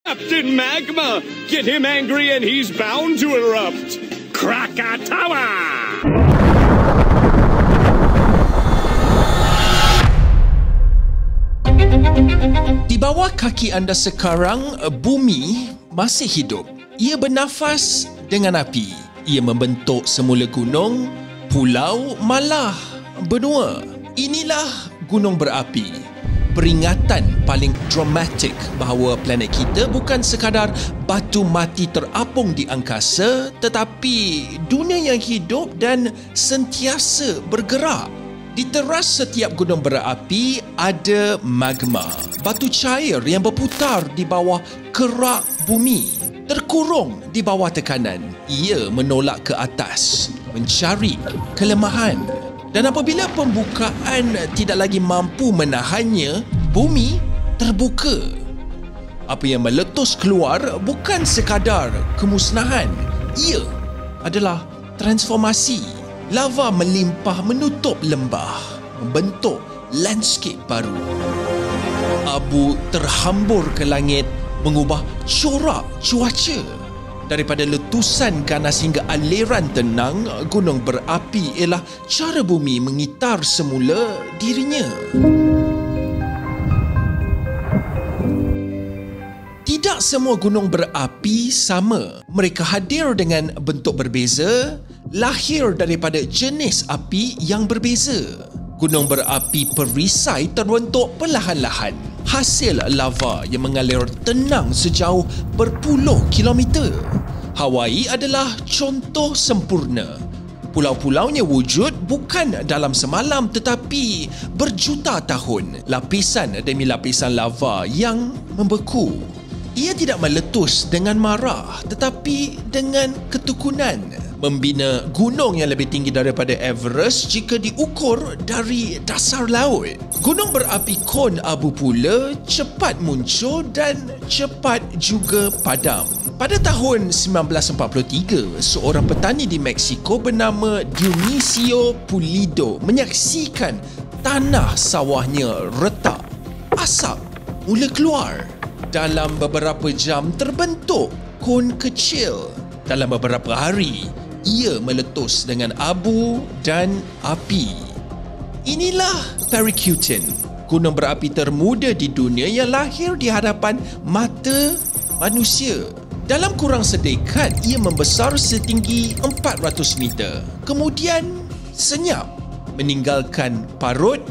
Captain Magma! Get him angry and he's bound to erupt! Krakatawa! Di bawah kaki anda sekarang, bumi masih hidup. Ia bernafas dengan api. Ia membentuk semula gunung, pulau, malah benua. Inilah gunung berapi. Peringatan paling dramatik bahawa planet kita bukan sekadar batu mati terapung di angkasa, tetapi dunia yang hidup dan sentiasa bergerak. Di teras setiap gunung berapi ada magma, batu cair yang berputar di bawah kerak bumi. Terkurung di bawah tekanan, ia menolak ke atas, mencari kelemahan. Dan apabila pembukaan tidak lagi mampu menahannya, bumi terbuka. Apa yang meletus keluar bukan sekadar kemusnahan, ia adalah transformasi. Lava melimpah menutup lembah, membentuk landscape baru. Abu terhambur ke langit, mengubah corak cuaca. Daripada letusan ganas hingga aliran tenang, gunung berapi ialah cara bumi mengitar semula dirinya. Tidak semua gunung berapi sama. Mereka hadir dengan bentuk berbeza, lahir daripada jenis api yang berbeza. Gunung berapi perisai terbentuk perlahan-lahan. Hasil lava yang mengalir tenang sejauh berpuluh kilometer. Hawaii adalah contoh sempurna. Pulau-pulaunya wujud bukan dalam semalam tetapi berjuta tahun. Lapisan demi lapisan lava yang membeku. Ia tidak meletus dengan marah tetapi dengan ketukunan. Membina gunung yang lebih tinggi daripada Everest jika diukur dari dasar laut. Gunung berapi Kon Abu pula cepat muncul dan cepat juga padam. Pada tahun 1943, seorang petani di Mexico bernama Dionisio Pulido menyaksikan tanah sawahnya retak. Asap mula keluar. Dalam beberapa jam terbentuk kon kecil. Dalam beberapa hari, ia meletus dengan abu dan api. Inilah Paricutin, gunung berapi termuda di dunia yang lahir di hadapan mata manusia. Dalam kurang sedekat, ia membesar setinggi 400 meter. Kemudian senyap, meninggalkan parut,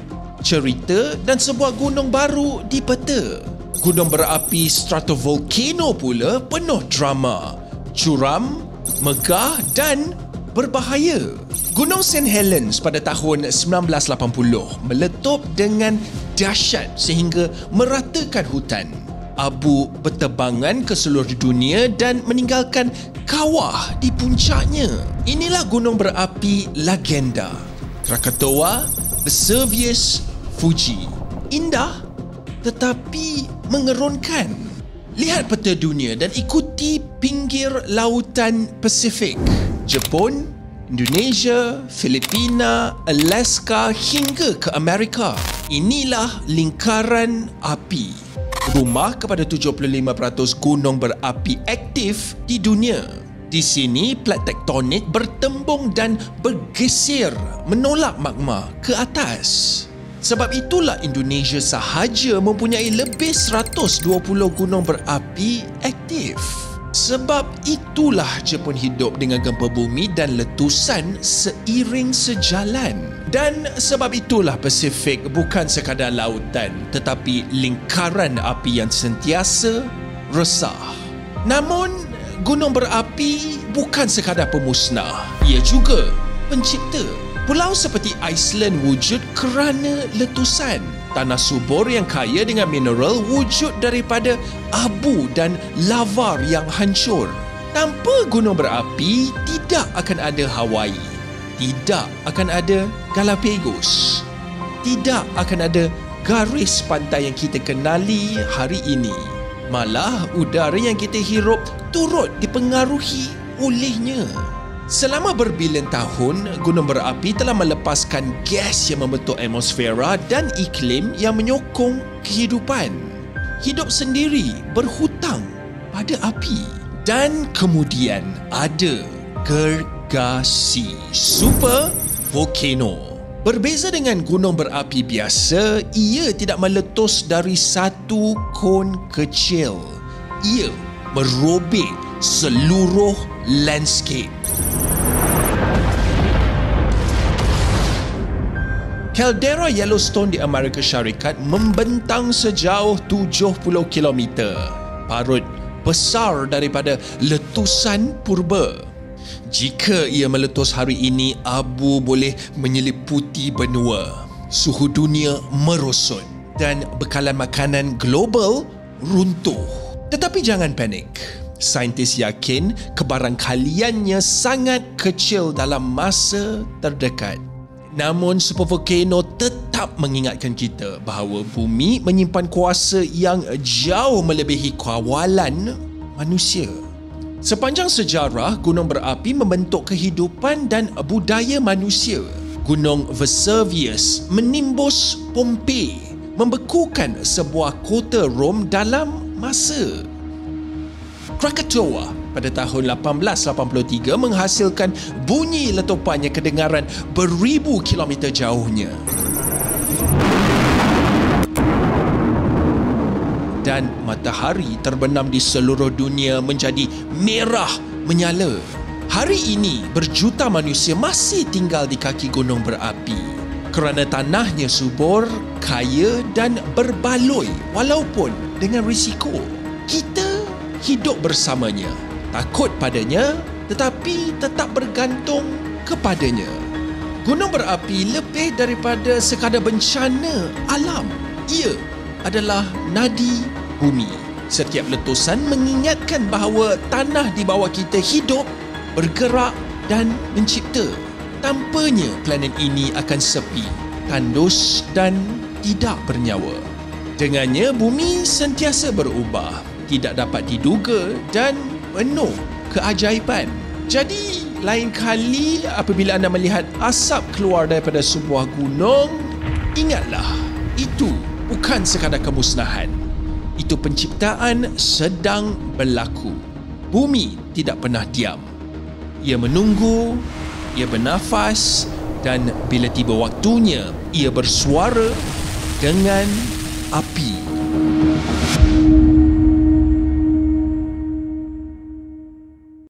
cerita dan sebuah gunung baru di peta. Gunung berapi stratovolcano pula penuh drama, curam, megah dan berbahaya. Gunung St. Helens pada tahun 1980 meletup dengan dahsyat sehingga meratakan hutan. Abu berterbangan ke seluruh dunia dan meninggalkan kawah di puncaknya. Inilah gunung berapi legenda, Krakatoa, Vesuvius, Fuji. Indah tetapi mengerunkan. Lihat peta dunia dan ikuti pinggir lautan Pasifik. Jepun, Indonesia, Filipina, Alaska hingga ke Amerika. Inilah lingkaran api. Rumah kepada 75% gunung berapi aktif di dunia. Di sini plat tektonik bertembung dan bergeser menolak magma ke atas. Sebab itulah Indonesia sahaja mempunyai lebih 120 gunung berapi aktif. Sebab itulah Jepun hidup dengan gempa bumi dan letusan seiring sejalan. Dan sebab itulah Pasifik bukan sekadar lautan tetapi lingkaran api yang sentiasa resah. Namun, gunung berapi bukan sekadar pemusnah. Ia juga pencipta. Pulau seperti Iceland wujud kerana letusan. Tanah subur yang kaya dengan mineral wujud daripada abu dan lava yang hancur. Tanpa gunung berapi, tidak akan ada Hawaii. Tidak akan ada Galapagos. Tidak akan ada garis pantai yang kita kenali hari ini. Malah udara yang kita hirup turut dipengaruhi olehnya. Selama berbilion tahun, gunung berapi telah melepaskan gas yang membentuk atmosfera dan iklim yang menyokong kehidupan. Hidup sendiri, berhutang ada api. Dan kemudian ada gergasi, super volcano. Berbeza dengan gunung berapi biasa, ia tidak meletus dari satu kon kecil. Ia merobek seluruh landscape. Kaldera Yellowstone di Amerika Syarikat membentang sejauh 70 km. Parut besar daripada letusan purba. Jika ia meletus hari ini, abu boleh menyeliputi benua. Suhu dunia merosot dan bekalan makanan global runtuh. Tetapi jangan panik. Saintis yakin kebarangkaliannya sangat kecil dalam masa terdekat. Namun supervolcano tetap mengingatkan kita bahawa bumi menyimpan kuasa yang jauh melebihi kawalan manusia. Sepanjang sejarah, gunung berapi membentuk kehidupan dan budaya manusia. Gunung Vesuvius menimbus Pompei, membekukan sebuah kota Rom dalam masa. Krakatoa pada tahun 1883 menghasilkan bunyi letupannya kedengaran beribu kilometer jauhnya. Dan matahari terbenam di seluruh dunia menjadi merah menyala. Hari ini, berjuta manusia masih tinggal di kaki gunung berapi kerana tanahnya subur, kaya dan berbaloi walaupun dengan risiko. Kita hidup bersamanya, takut padanya tetapi tetap bergantung kepadanya. Gunung berapi lebih daripada sekadar bencana alam. Ia adalah nadi bumi. Setiap letusan mengingatkan bahawa tanah di bawah kita hidup, bergerak dan mencipta. Tanpanya planet ini akan sepi, tandus dan tidak bernyawa. Dengannya bumi sentiasa berubah, tidak dapat diduga dan penuh keajaiban. Jadi, lain kali apabila anda melihat asap keluar daripada sebuah gunung, ingatlah, itu bukan sekadar kemusnahan. Itu penciptaan sedang berlaku. Bumi tidak pernah diam. Ia menunggu, ia bernafas dan bila tiba waktunya, ia bersuara dengan api.